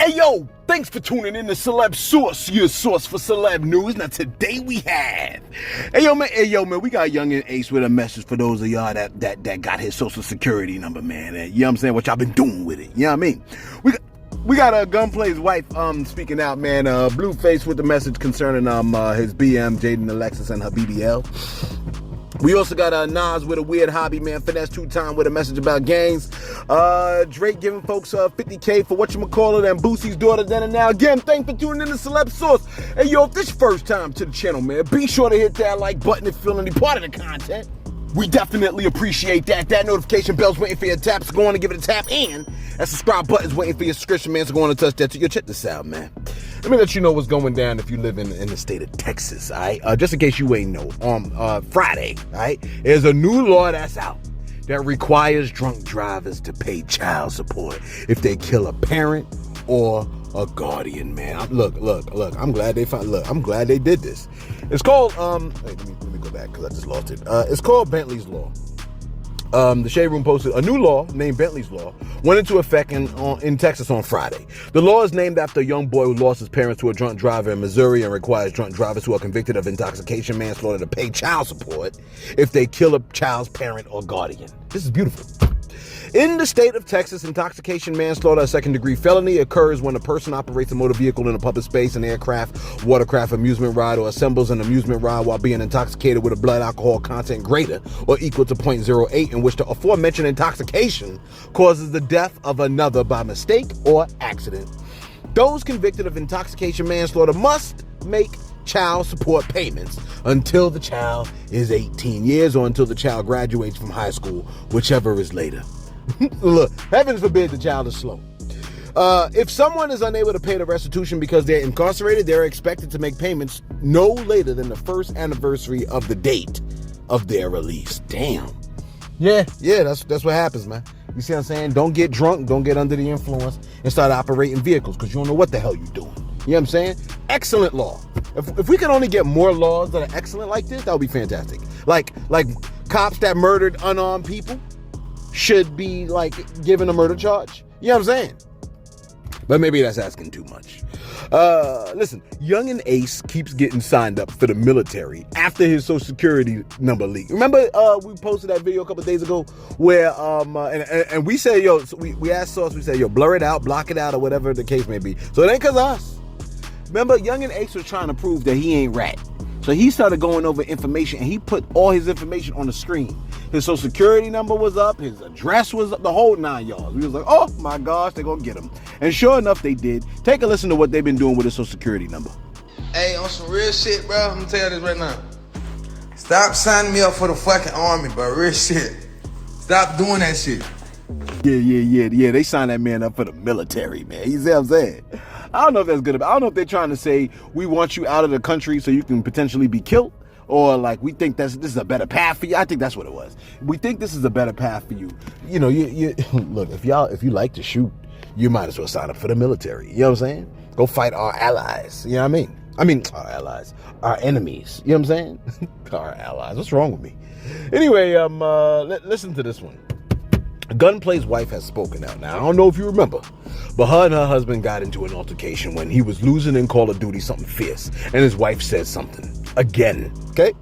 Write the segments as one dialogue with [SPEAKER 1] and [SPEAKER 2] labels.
[SPEAKER 1] Hey yo, thanks for tuning in to Celeb Source, your source for celeb news. Now today we have, hey yo man, we got Young and Ace with a message for those of y'all that got his social security number, man. And, you know what I'm saying? What y'all been doing with it? You know what I mean? We got a Gunplay's wife speaking out, man. Blueface with the message concerning his BM, Jaden Alexis, and her BBL. We also got Nas with a weird hobby, man. Finesse2tymes with a message about gangs. Drake giving folks $50K for whatchamacallit, and Boosie's daughter then and now. Again, thanks for tuning in to Celeb Source. Hey, yo, if this is your first time to the channel, man, be sure to hit that like button if you feel any part of the content. We definitely appreciate that. That notification bell's waiting for your tap, so go on and give it a tap. And that subscribe button's waiting for your subscription, man, so go on and touch that too. Yo, check this out, man. Let me let you know what's going down if you live in the state of Texas, all right? Just in case you ain't know, on Friday, all right, there's a new law that's out that requires drunk drivers to pay child support if they kill a parent or a guardian, man. Look, I'm glad they did this. It's called, wait, let me go back because I just lost it. It's called Bentley's Law. The Shade Room posted a new law named Bentley's Law went into effect in Texas on Friday. The law is named after a young boy who lost his parents to a drunk driver in Missouri and requires drunk drivers who are convicted of intoxication manslaughter to pay child support if they kill a child's parent or guardian. This is beautiful. In the state of Texas, intoxication manslaughter, a second-degree felony, occurs when a person operates a motor vehicle in a public space, an aircraft, watercraft, amusement ride, or assembles an amusement ride while being intoxicated with a blood alcohol content greater or equal to 0.08, in which the aforementioned intoxication causes the death of another by mistake or accident. Those convicted of intoxication manslaughter must make child support payments until the child is 18 years or until the child graduates from high school, whichever is later. Look, heaven forbid the child is slow. If someone is unable to pay the restitution because they're incarcerated, they're expected to make payments no later than the first anniversary of the date of their release. Damn. Yeah, that's what happens, man. You see what I'm saying? Don't get drunk, don't get under the influence, and start operating vehicles because you don't know what the hell you're doing. You know what I'm saying? Excellent law. If we could only get more laws that are excellent like this, that would be fantastic. Like cops that murdered unarmed people should be like given a murder charge. You know what I'm saying? But maybe that's asking too much. Listen, Young and Ace keeps getting signed up for the military after his social security number leak. Remember we posted that video a couple of days ago where and we said, yo, so we asked Source, we said, yo, blur it out, block it out, or whatever the case may be. So it ain't because of us. Remember, Young and Ace was trying to prove that he ain't rat. So he started going over information, and he put all his information on the screen. His social security number was up, his address was up, the whole 9 yards. We was like, oh my gosh, they're gonna get him. And sure enough, they did. Take a listen to what they've been doing with his social security number.
[SPEAKER 2] Hey, on some real shit, bro, I'm gonna tell you this right now. Stop signing me up for the fucking army, bro, real shit. Stop doing that shit.
[SPEAKER 1] Yeah, they signed that man up for the military, man. You see what I'm saying? I don't know if that's good. I don't know if they're trying to say we want you out of the country so you can potentially be killed, or like we think this is a better path for you. I think that's what it was. We think this is a better path for you. You know, you look, if you like to shoot, you might as well sign up for the military. You know what I'm saying? Go fight our allies. You know what I mean? Our allies, our enemies. You know what I'm saying? Our allies. What's wrong with me? Anyway, listen to this one. Gunplay's wife has spoken out. Now, I don't know if you remember, but her and her husband got into an altercation when he was losing in Call of Duty something fierce, and his wife said something. Again, okay?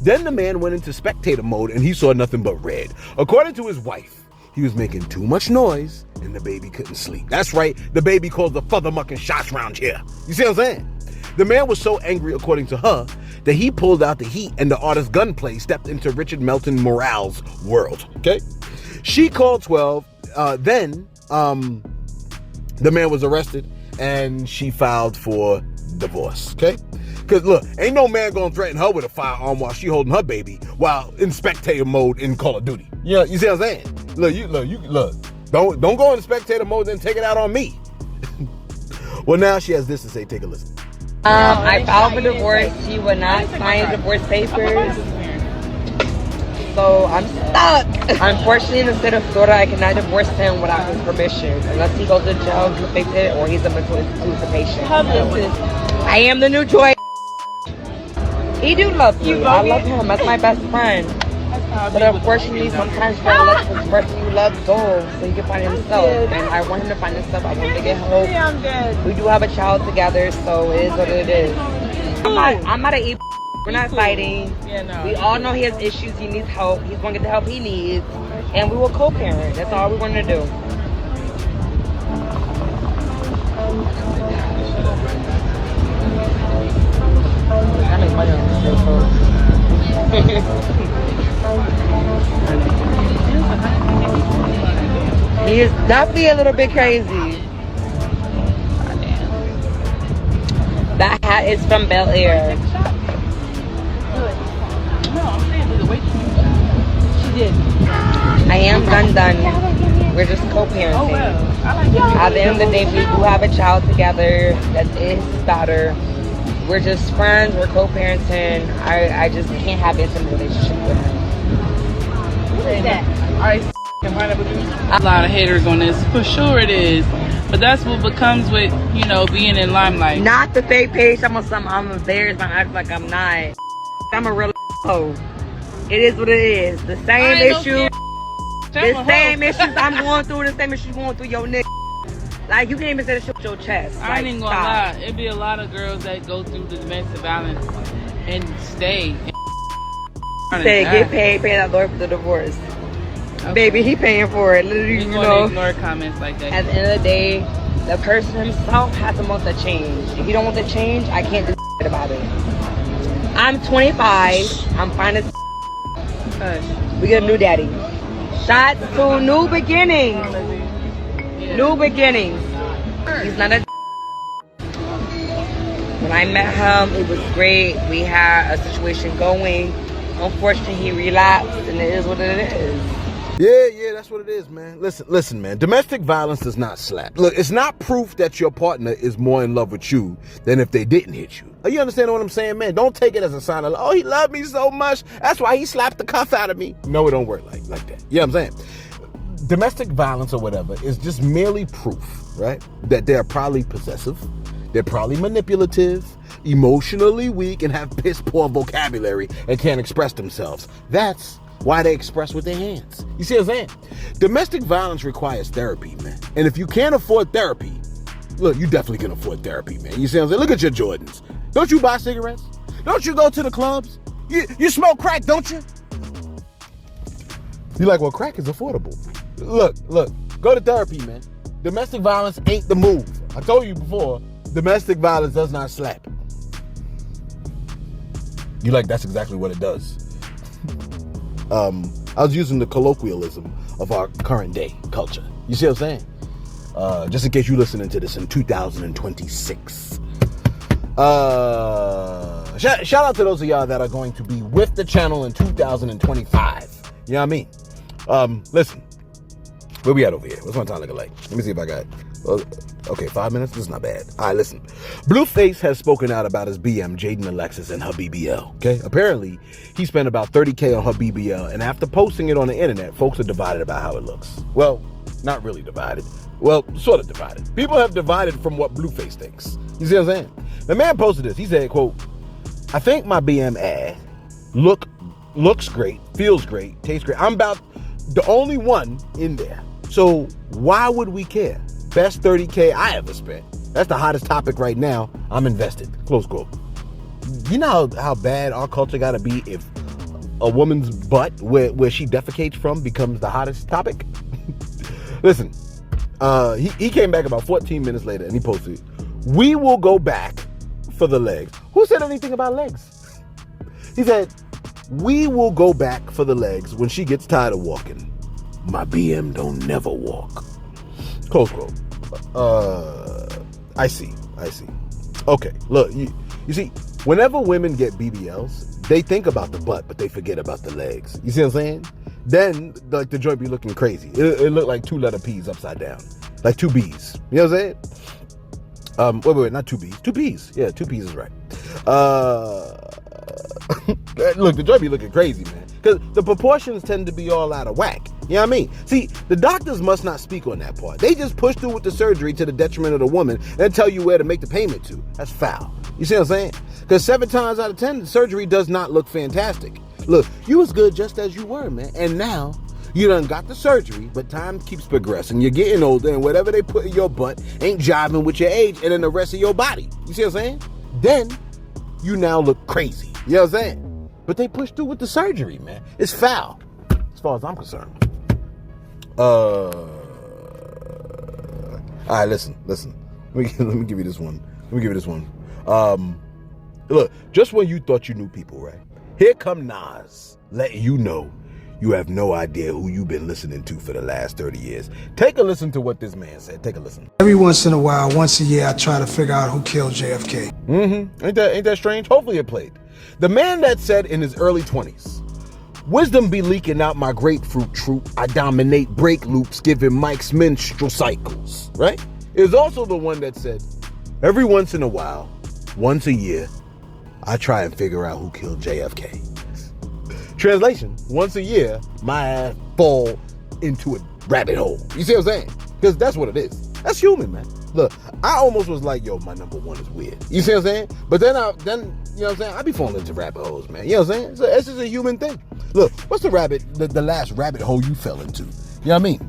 [SPEAKER 1] Then the man went into spectator mode, and he saw nothing but red. According to his wife, he was making too much noise, and the baby couldn't sleep. That's right, the baby called the father-mucking shots round here. You see what I'm saying? The man was so angry, according to her, that he pulled out the heat, and the artist Gunplay stepped into Richard Melton Morale's world, okay? She called 12, then the man was arrested, and she filed for divorce, okay? Because look, ain't no man gonna threaten her with a firearm while she holding her baby while in spectator mode in Call of Duty. Yeah, you see what I'm saying? Look. Don't go into spectator mode and take it out on me. Well, now she has this to say. Take a listen.
[SPEAKER 3] I filed for divorce. She would not sign divorce papers. So I'm stuck. Unfortunately, in the state of Florida, I cannot divorce him without his permission. Unless he goes to jail, convicted, or he's a mental institution patient. I am the new choice. He do love you. I love him. That's my best friend. But unfortunately, sometimes you gotta let this person you love go so you can find himself. And I want him to find himself. I want him to get help. We do have a child together, so it is what it is. I'm not a We're not fighting. We all know he has issues. He needs help. He's gonna get the help he needs, and we will co-parent. That's all we're gonna do. I make money on this He is definitely a little bit crazy. That hat is from Bel Air. She did. I am done. We're just co-parenting. At the end of the day, we do have a child together. That's his daughter. We're just friends. We're co-parenting. I just can't have an intimate relationship with him.
[SPEAKER 4] What is that? A lot of haters on this, for sure it is. But that's what becomes with, you know, being in limelight.
[SPEAKER 3] Not the fake page. I'm embarrassed. I act like I'm not. I'm a real hoe. It is what it is. The same issue. The same issues I'm going through. The same issues going through your nigga. Like, you can't even say the shit with your chest.
[SPEAKER 4] I ain't even gonna lie. It be a lot of girls that go through the domestic violence and stay.
[SPEAKER 3] Say, get paid, pay that lawyer for the divorce. Okay. Baby, he paying for it. Literally, you know.
[SPEAKER 4] Ignore comments like that.
[SPEAKER 3] At the end of the day, the person himself has to want to change. If you don't want to change, I can't do shit about it. I'm 25. I'm fine as we get a new daddy. Shots to new beginnings. Yeah. New beginnings. He's not a When I met him, it was great. We had a situation going. Unfortunately, he relapsed, and it is what it is.
[SPEAKER 1] Yeah, that's what it is, man. Listen, man. Domestic violence does not slap. Look, it's not proof that your partner is more in love with you than if they didn't hit you. You understand what I'm saying, man? Don't take it as a sign of, oh, he loved me so much, that's why he slapped the cuff out of me. No, it don't work like that. You know what I'm saying? Domestic violence or whatever is just merely proof, right? That they're probably possessive, they're probably manipulative, emotionally weak, and have piss poor vocabulary and can't express themselves. That's why they express with their hands. You see what I'm saying? Domestic violence requires therapy, man. And if you can't afford therapy, look, you definitely can afford therapy, man. You see what I'm saying? Look at your Jordans. Don't you buy cigarettes? Don't you go to the clubs? You smoke crack, don't you? You're like, well, crack is affordable. Look, go to therapy, man. Domestic violence ain't the move. I told you before, domestic violence does not slap. You like, that's exactly what it does. I was using the colloquialism of our current day culture. You see what I'm saying? Just in case you're listening to this in 2026. Shout out to those of y'all that are going to be with the channel in 2025. You know what I mean? Listen, where we at over here? What's my time looking like? Let me see if I got... Okay, 5 minutes? This is not bad. All right, listen. Blueface has spoken out about his BM, Jaden Alexis, and her BBL, okay? Apparently, he spent about $30K on her BBL, and after posting it on the internet, folks are divided about how it looks. Well, not really divided. Well, sort of divided. People have divided from what Blueface thinks. You see what I'm saying? The man posted this. He said, quote, I think my BM ad looks great, feels great, tastes great. I'm about the only one in there. So why would we care? Best $30K I ever spent. That's the hottest topic right now. I'm invested. Close quote. You know how bad our culture gotta be if a woman's butt where she defecates from becomes the hottest topic? Listen, he came back about 14 minutes later and he posted, we will go back for the legs. Who said anything about legs? He said, we will go back for the legs when she gets tired of walking. My BM don't never walk. Close quote. I see. Okay, look, you see, whenever women get BBLs, they think about the butt, but they forget about the legs. You see what I'm saying? Then, like, the joint be looking crazy. It looked like 2 letter P's upside down. Like 2 B's. You know what I'm saying? Wait, not 2 B's. 2 P's. Yeah, 2 P's is right. Look, the joint be looking crazy, man. Because the proportions tend to be all out of whack. You know what I mean? See, the doctors must not speak on that part. They just push through with the surgery to the detriment of the woman and tell you where to make the payment to. That's foul. You see what I'm saying? Because 7 times out of 10, the surgery does not look fantastic. Look, you was good just as you were, man. And now, you done got the surgery, but time keeps progressing. You're getting older, and whatever they put in your butt ain't jiving with your age and in the rest of your body. You see what I'm saying? Then, you now look crazy. You know what I'm saying? But they pushed through with the surgery, man. It's foul, as far as I'm concerned. All right, listen. Let me give you this one. Look, just when you thought you knew people, right? Here come Nas, letting you know you have no idea who you've been listening to for the last 30 years. Take a listen to what this man said. Take a listen.
[SPEAKER 5] Every once in a while, once a year, I try to figure out who killed JFK.
[SPEAKER 1] Ain't that strange? Hopefully it played. The man that said in his early 20s, wisdom be leaking out my grapefruit troop. I dominate break loops, giving mics menstrual cycles, right? Is also the one that said, every once in a while, once a year, I try and figure out who killed JFK. Translation, once a year, my ass fall into a rabbit hole. You see what I'm saying? Because that's what it is. That's human, man. Look, I almost was like, yo, my number one is weird. You see what I'm saying? But then, you know what I'm saying? I be falling into rabbit holes, man. You know what I'm saying? So it's just a human thing. Look, what's the last rabbit hole you fell into? You know what I mean?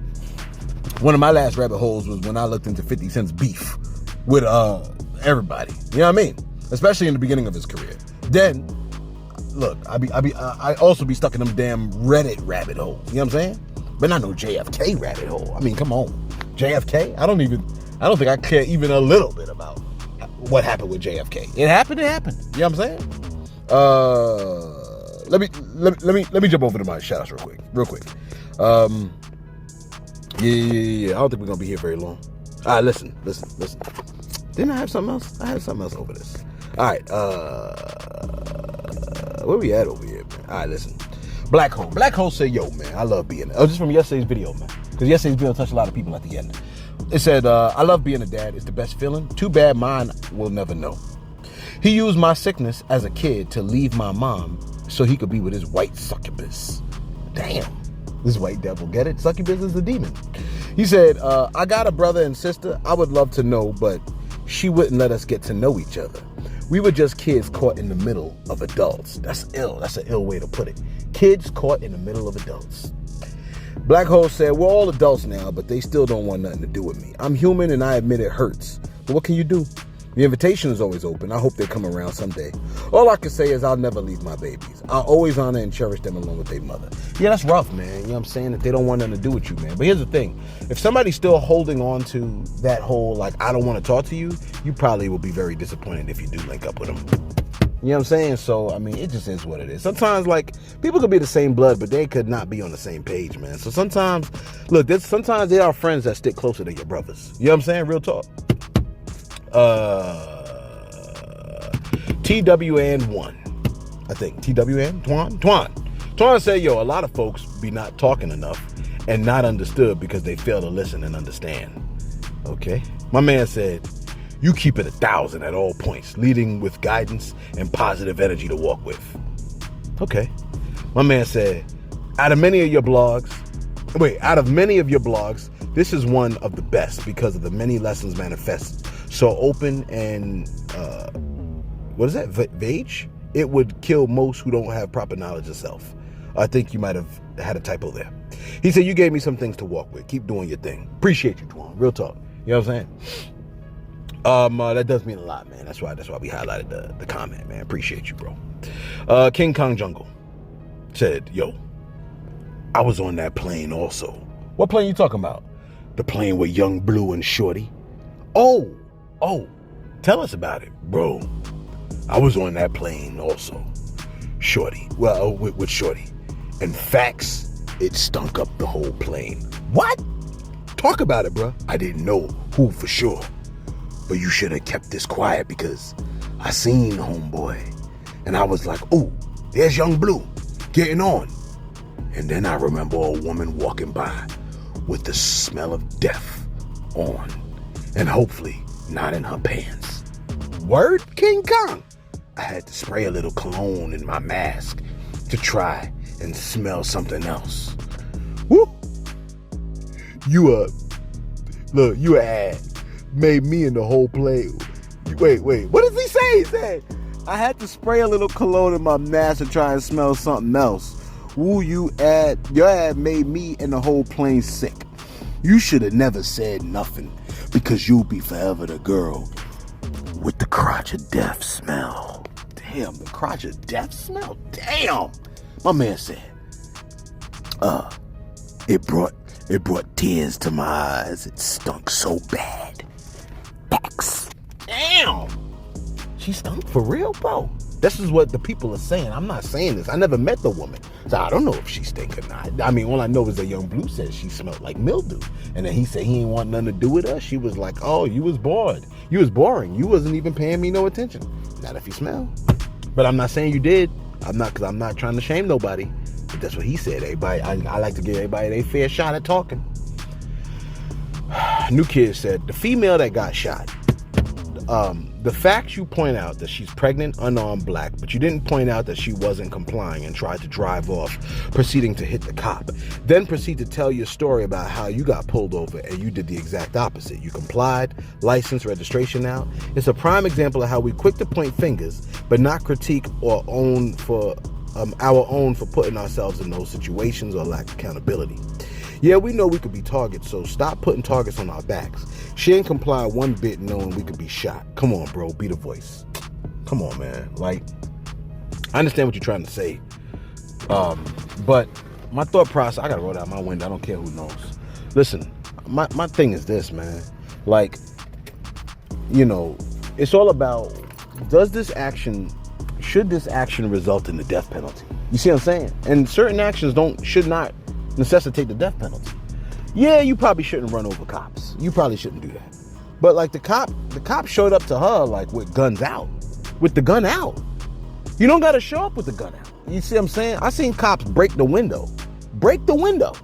[SPEAKER 1] One of my last rabbit holes was when I looked into 50 Cent's beef with everybody. You know what I mean? Especially in the beginning of his career. Then, look, I also be stuck in them damn Reddit rabbit holes. You know what I'm saying? But not no JFK rabbit hole. I mean, come on. JFK? I don't think I care even a little bit about what happened with JFK. It happened. You know what I'm saying? Let me jump over to my shout outs real quick. Yeah. I don't think we're gonna be here very long. All right, listen. Didn't I have something else? I had something else over this. All right, where we at over here, man? All right, listen. Black Hole said, yo, man, I love being, just from yesterday's video, man. Because yesterday's video touched a lot of people at the end. It said, I love being a dad. It's the best feeling. Too bad mine will never know. He used my sickness as a kid to leave my mom so he could be with his white succubus. Damn. This white devil, get it? Succubus is the demon. He said, I got a brother and sister I would love to know, but she wouldn't let us get to know each other. We were just kids caught in the middle of adults. That's ill. That's an ill way to put it. Kids caught in the middle of adults. Black Hole said, we're all adults now, but they still don't want nothing to do with me. I'm human and I admit it hurts. But what can you do? The invitation is always open. I hope they come around someday. All I can say is I'll never leave my babies. I'll always honor and cherish them along with their mother. Yeah, that's rough, man. You know what I'm saying? That they don't want nothing to do with you, man. But here's the thing. If somebody's still holding on to that whole, like, I don't want to talk to you, you probably will be very disappointed if you do link up with them. You know what I'm saying? So, I mean, it just is what it is. Sometimes, like, people could be the same blood, but they could not be on the same page, man. So sometimes, look, sometimes there are friends that stick closer than your brothers. You know what I'm saying? Real talk. TWN1, I think. TWN? Twan said, yo, a lot of folks be not talking enough and not understood because they fail to listen and understand. Okay. My man said, you keep it 1,000 at all points, leading with guidance and positive energy to walk with. Okay. My man said, out of many of your blogs, this is one of the best because of the many lessons manifest. So open and, what is that? Vage? It would kill most who don't have proper knowledge of self. I think you might have had a typo there. He said, you gave me some things to walk with. Keep doing your thing. Appreciate you, Twan. Real talk. You know what I'm saying? That does mean a lot, man. That's why we highlighted the comment, man. Appreciate you, bro. King Kong Jungle said, yo, I was on that plane also. What plane you talking about? The plane with Young Blue and Shorty. Oh, tell us about it, bro. I was on that plane also. Shorty. Well, with Shorty. And facts, it stunk up the whole plane. What? Talk about it, bro. I didn't know who for sure. But you should have kept this quiet because I seen homeboy. And I was like, oh, there's Young Blue getting on. And then I remember a woman walking by with the smell of death on. And hopefully not in her pants. Word, King Kong. I had to spray a little cologne in my mask to try and smell something else. Woo! You had made me and the whole play. Wait, what does he say? He said, I had to spray a little cologne in my mask to try and smell something else. Woo, your ad made me and the whole plane sick. You should have never said nothing, because you'll be forever the girl with the crotch of death smell. Damn, the crotch of death smell? Damn! My man said, it brought tears to my eyes. It stunk so bad. Facts. Damn! She stunk for real, bro? This is what the people are saying. I'm not saying this. I never met the woman, so I don't know if she stink or not. I mean, all I know is that Young Blue said she smelled like mildew. And then he said he ain't want nothing to do with us. She was like, oh, you was bored. You was boring. You wasn't even paying me no attention. Not if you smell. But I'm not saying you did. Because I'm not trying to shame nobody. But that's what he said. Everybody, I like to give everybody their fair shot at talking. New Kid said, the female that got shot, the fact you point out that she's pregnant, unarmed, black, but you didn't point out that she wasn't complying and tried to drive off, proceeding to hit the cop, then proceed to tell your story about how you got pulled over and you did the exact opposite. You complied, license, registration out. It's a prime example of how we quick to point fingers, but not critique or own for our own for putting ourselves in those situations or lack accountability. Yeah, we know we could be targets, so stop putting targets on our backs. She ain't complied one bit knowing we could be shot. Come on, bro, be the voice. Come on, man. Like, I understand what you're trying to say. But my thought process, I gotta roll down my window. I don't care who knows. Listen, my thing is this, man. Like, you know, it's all about, should this action result in the death penalty? You see what I'm saying? And certain actions should not necessitate the death penalty. Yeah, you probably shouldn't run over cops. You probably shouldn't do that. But like the cop showed up to her like with guns out. With the gun out. You don't gotta show up with the gun out. You see what I'm saying? I seen cops break the window. Break the window.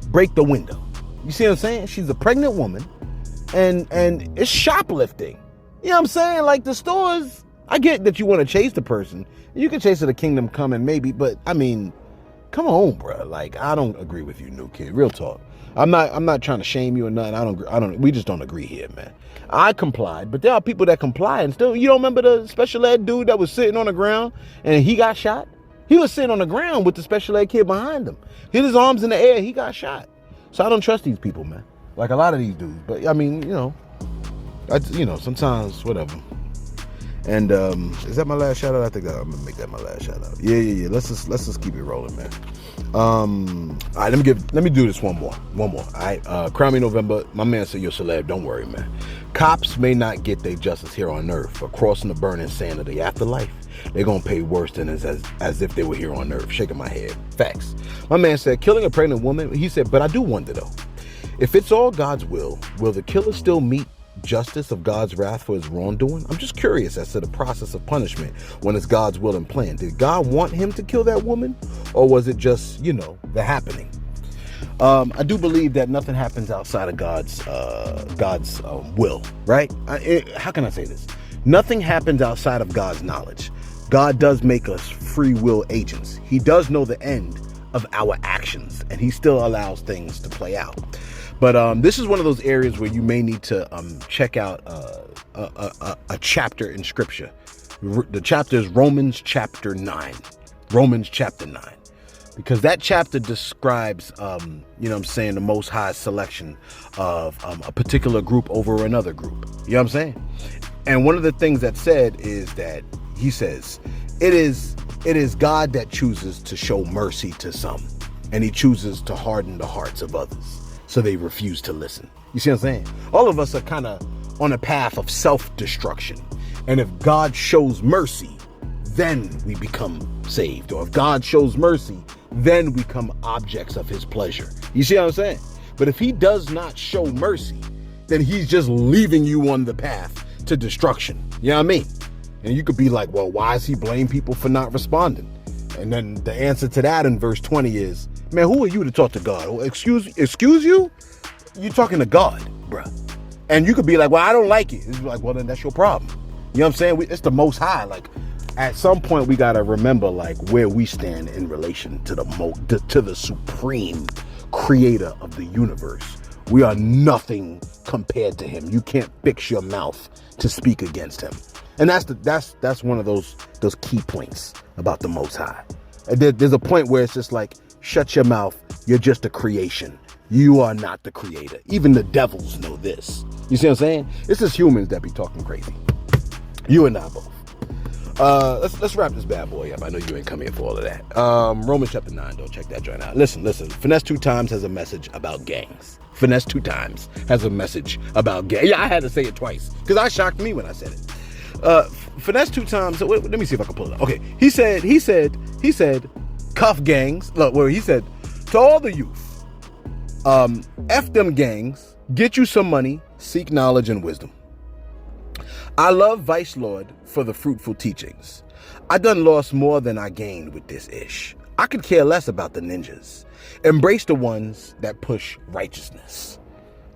[SPEAKER 1] Break the window. You see what I'm saying? She's a pregnant woman and it's shoplifting. You know what I'm saying? Like the stores, I get that you want to chase the person. You can chase to the kingdom come and maybe, but I mean, come on, bro. Like, I don't agree with you, New Kid. Real talk. I'm not trying to shame you or nothing. We just don't agree here, man. I complied, but there are people that comply and still, you don't remember the special ed dude that was sitting on the ground and he got shot? He was sitting on the ground with the special ed kid behind him. Hit his arms in the air, he got shot. So I don't trust these people, man. Like a lot of these dudes. But I mean, sometimes whatever. And is that my last shout out? I think I'm gonna make that my last shout out. Yeah. Let's just keep it rolling, man. All right, let me do this one more. All right, Crown Me November. My man said you're a celeb. Don't worry, man. Cops may not get their justice here on earth for crossing the burning sand of the afterlife. They're gonna pay worse than as if they were here on earth. Shaking my head. Facts. My man said killing a pregnant woman. He said, but I do wonder though, if it's all God's will the killer still meet justice of God's wrath for his wrongdoing? I'm just curious as to the process of punishment when it's God's will and plan. Did God want him to kill that woman, or was it just, the happening? I do believe that nothing happens outside of God's will, right? How can I say this? Nothing happens outside of God's knowledge. God does make us free will agents. He does know the end of our actions, and he still allows things to play out. But this is one of those areas where you may need to check out a chapter in Scripture. The chapter is Romans chapter 9. Romans chapter 9. Because that chapter describes, the Most High's selection of a particular group over another group. You know what I'm saying? And one of the things that said is that he says, it is God that chooses to show mercy to some, and he chooses to harden the hearts of others, so they refuse to listen. You see what I'm saying? All of us are kind of on a path of self-destruction. And if God shows mercy, then we become saved. Or if God shows mercy, then we become objects of his pleasure. You see what I'm saying? But if he does not show mercy, then he's just leaving you on the path to destruction. You know what I mean? And you could be like, well, why does he blame people for not responding? And then the answer to that in verse 20 is, man, who are you to talk to God? Oh, excuse you? You're talking to God, bruh. And you could be like, well, I don't like it. It's like, well, then that's your problem. You know what I'm saying? It's the Most High. Like, at some point, we got to remember, like, where we stand in relation to the supreme creator of the universe. We are nothing compared to him. You can't fix your mouth to speak against him. And that's one of those key points about the Most High. There's a point where it's just like, shut your mouth. You're just a creation. You are not the creator. Even the devils know this. You see what I'm saying? It's just humans that be talking crazy. You and I both. Let's wrap this bad boy up. I know you ain't come here for all of that. Romans chapter 9, though. Check that joint out. Listen. Finesse2tymes has a message about gangs. Finesse2tymes has a message about gangs. Yeah, I had to say it twice because I shocked me when I said it. Finesse2tymes. Let me see if I can pull it up. Okay. He said, cuff gangs. Look, where he said, to all the youth, F them gangs, get you some money, seek knowledge and wisdom. I love Vice Lord for the fruitful teachings. I done lost more than I gained with this ish. I could care less about the ninjas. Embrace the ones that push righteousness.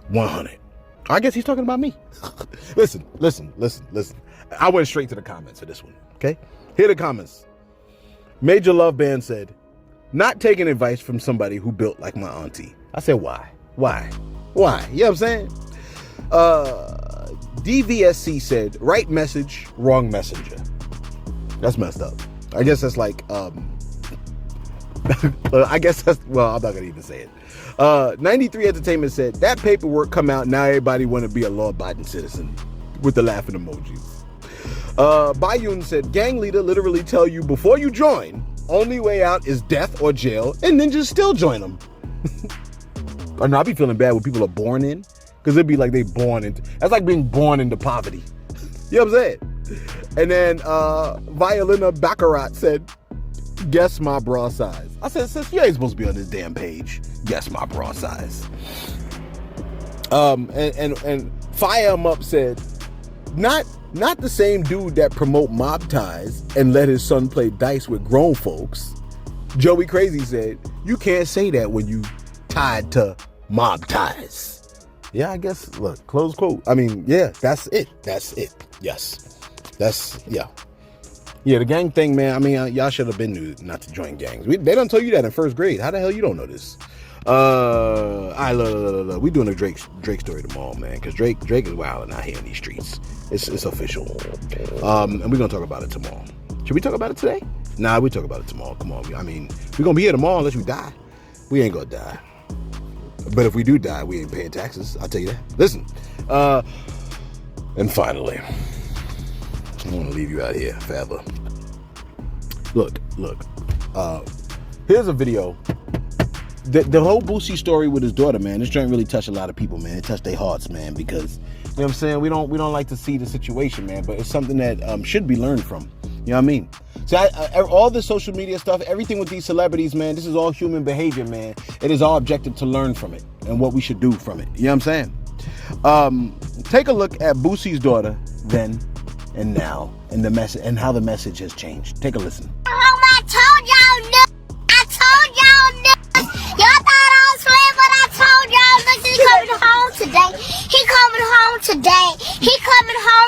[SPEAKER 1] 100. I guess he's talking about me. Listen. I went straight to the comments for this one, okay? Here are the comments. Major Love Band said, not taking advice from somebody who built like my auntie. I said, why? You know what I'm saying? DVSC said, right message, wrong messenger. That's messed up. I guess that's like, I guess that's, well, I'm not going to even say it. 93 Entertainment said, that paperwork come out, now everybody want to be a law-abiding citizen, with the laughing emojis. Bayun said, gang leader literally tell you before you join, only way out is death or jail, and ninjas still join them. I know, I be feeling bad when people are born in, because it'd be like they born into, that's like being born into poverty. You know what I'm saying? And then Violina Baccarat said, guess my bra size. I said, sis, you ain't supposed to be on this damn page. Guess my bra size. And Fire 'em Up said, not the same dude that promote mob ties and let his son play dice with grown folks. Joey Crazy said, you can't say that when you tied to mob ties. Yeah, I guess, look, close quote. I mean, yeah, that's it. Yes. Yeah, the gang thing, man. I mean, y'all should have been knew not to join gangs. They don't tell you that in first grade. How the hell you don't know this? Look. We doing a Drake story tomorrow, man, because Drake is wilding out here in these streets. It's official. And we're gonna talk about it tomorrow. Should we talk about it today? Nah, we talk about it tomorrow. Come on. I mean, we're gonna be here tomorrow unless we die. We ain't gonna die. But if we do die, we ain't paying taxes. I'll tell you that. Listen. And finally, I want to leave you out here forever. Look. Here's a video. The whole Boosie story with his daughter, man, this joint really touched a lot of people, man. It touched their hearts, man, because, you know what I'm saying, we don't like to see the situation, man, but it's something that should be learned from. You know what I mean? See, all this social media stuff, everything with these celebrities, man, this is all human behavior, man. It is our objective to learn from it and what we should do from it. You know what I'm saying? Take a look at Boosie's daughter then and now, and the message and how the message has changed. Take a listen.
[SPEAKER 6] I told y'all niggas. Y'all thought I was playing, but I told y'all niggas he coming home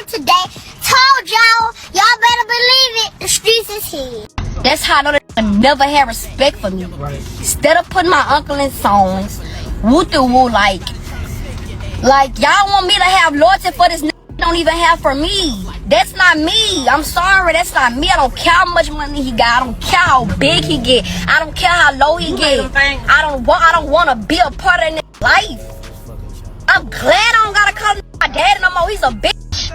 [SPEAKER 6] today. Told y'all better believe it. The streets is here. That's how I know they never had respect for me. Instead of putting my uncle in songs, woo-doo-woo, like y'all want me to have loyalty for this nigga don't even have for me. That's not me. I'm sorry, that's not me. I don't care how much money he got. I don't care how big he get. I don't care how low he get. I don't want to be a part of that life. I'm glad I don't gotta call my dad no more. He's a bitch.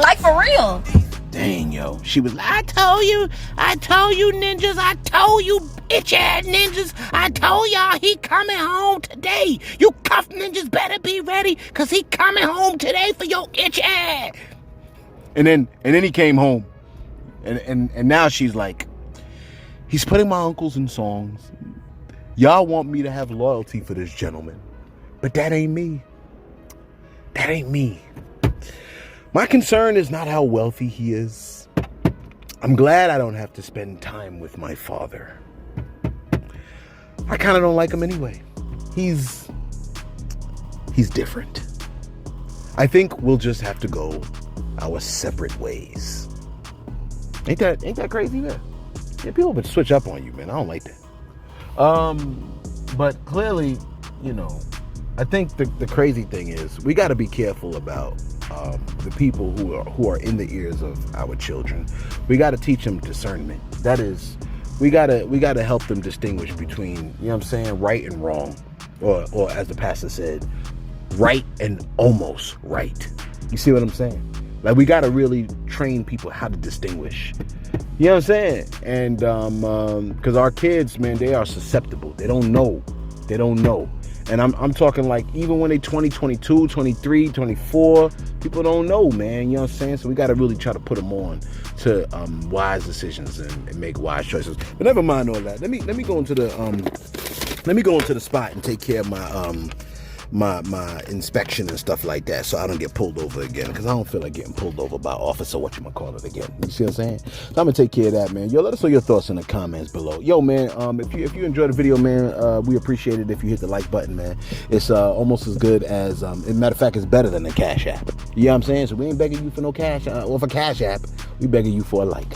[SPEAKER 6] Like, for real.
[SPEAKER 1] Dang, yo. She was like, I told you ninjas, I told you bitch ass ninjas, I told y'all he coming home today. You cuff ninjas better be ready, cause he coming home today for your itch ass. And then he came home. And now she's like, he's putting my uncles in songs. Y'all want me to have loyalty for this gentleman. But that ain't me. That ain't me. My concern is not how wealthy he is. I'm glad I don't have to spend time with my father. I kind of don't like him anyway. He's different. I think we'll just have to go our separate ways. Ain't that crazy, man? Yeah, people would switch up on you, man. I don't like that. But clearly, you know, I think the crazy thing is we got to be careful about the people who are in the ears of our children. We got to teach them discernment. That is, we gotta help them distinguish between, you know what I'm saying, right and wrong, or as the pastor said, right and almost right. You see what I'm saying? Like, we gotta really train people how to distinguish. You know what I'm saying? And because our kids, man, they are susceptible. They don't know. And I'm talking like even when they 20, 22, 23, 24, people don't know, man. You know what I'm saying? So we got to really try to put them on to wise decisions and make wise choices. But never mind all that. Let me go into the spot and take care of my inspection and stuff like that, so I don't get pulled over again, because I don't feel like getting pulled over by officer whatchamacallit again. You see what I'm saying? So I'm gonna take care of that, man. Yo, let us know your thoughts in the comments below. Yo, man, if you enjoyed the video, man, we appreciate it if you hit the like button, man. It's almost as good as as a matter of fact, it's better than the Cash App. You know what I'm saying? So we ain't begging you for no cash or for Cash App. We begging you for a like.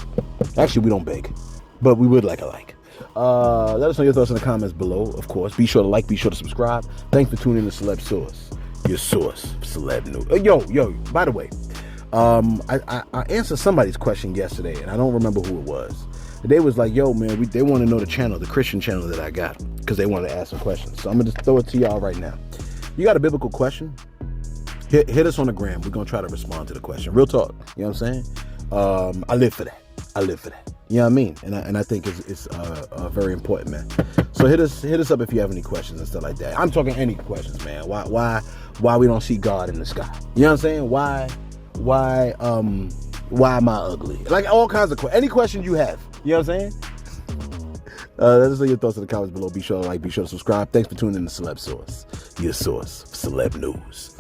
[SPEAKER 1] Actually, we don't beg, but we would like a like. Let us know your thoughts in the comments below, of course. Be sure to like, be sure to subscribe. Thanks for tuning in to Celeb Source, your source for celeb news. Yo, by the way, I answered somebody's question yesterday, and I don't remember who it was. They was like, yo, man, they want to know the channel, the Christian channel that I got, because they wanted to ask some questions. So I'm going to just throw it to y'all right now. You got a biblical question? Hit us on the gram. We're going to try to respond to the question. Real talk. You know what I'm saying? I live for that. You know what I mean? And I think it's very important, man. So hit us up if you have any questions and stuff like that. I'm talking any questions, man. Why we don't see God in the sky? You know what I'm saying? Why am I ugly? Like, all kinds of questions. Any question you have. You know what I'm saying? Let us know your thoughts in the comments below. Be sure to like, be sure to subscribe. Thanks for tuning in to Celeb Source, your source for celeb news.